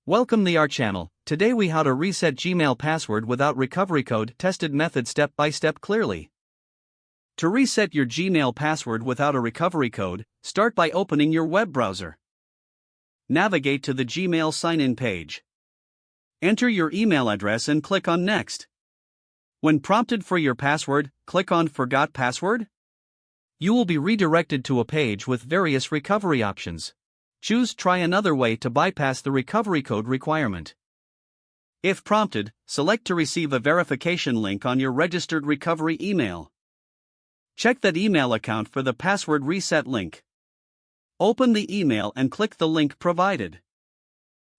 Welcome to our channel. Today we how to reset Gmail password without recovery code, tested method step by step clearly. To reset your Gmail password without a recovery code, start by opening your web browser. Navigate to the Gmail sign-in page. Enter your email address and click on Next. When prompted for your password, click on Forgot Password. You will be redirected to a page with various recovery options. Choose Try another way to bypass the recovery code requirement. If prompted, select to receive a verification link on your registered recovery email. Check that email account for the password reset link. Open the email and click the link provided.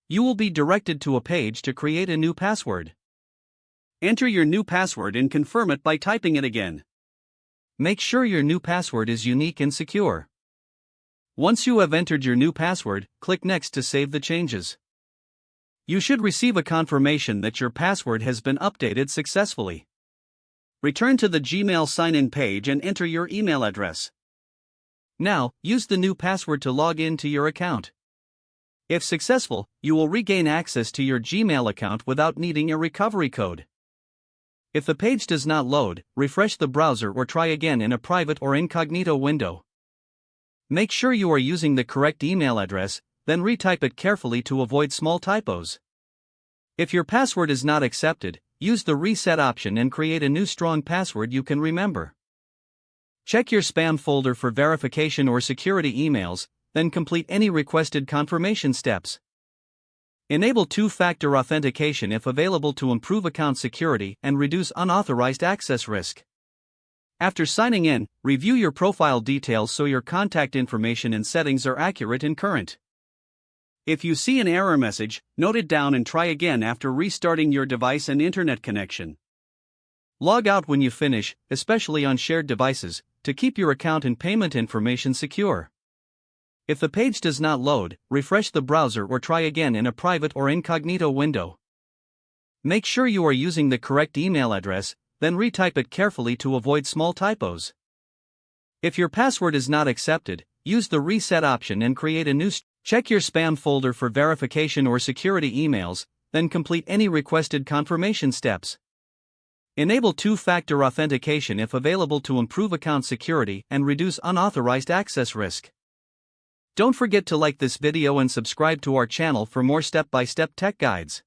You will be directed to a page to create a new password. Enter your new password and confirm it by typing it again. Make sure your new password is unique and secure. Once you have entered your new password, click Next to save the changes. You should receive a confirmation that your password has been updated successfully. Return to the Gmail sign-in page and enter your email address. Now, use the new password to log in to your account. If successful, you will regain access to your Gmail account without needing a recovery code. If the page does not load, refresh the browser or try again in a private or incognito window. Make sure you are using the correct email address, then retype it carefully to avoid small typos. If your password is not accepted, use the reset option and create a new strong password you can remember. Check your spam folder for verification or security emails, then complete any requested confirmation steps. Enable two-factor authentication if available to improve account security and reduce unauthorized access risk. After signing in, review your profile details so your contact information and settings are accurate and current. If you see an error message, note it down and try again after restarting your device and internet connection. Log out when you finish, especially on shared devices, to keep your account and payment information secure. If the page does not load, refresh the browser or try again in a private or incognito window. Make sure you are using the correct email address, then retype it carefully to avoid small typos. If your password is not accepted, use the reset option and create a new. Check your spam folder for verification or security emails, then complete any requested confirmation steps. Enable two-factor authentication if available to improve account security and reduce unauthorized access risk. Don't forget to like this video and subscribe to our channel for more step-by-step tech guides.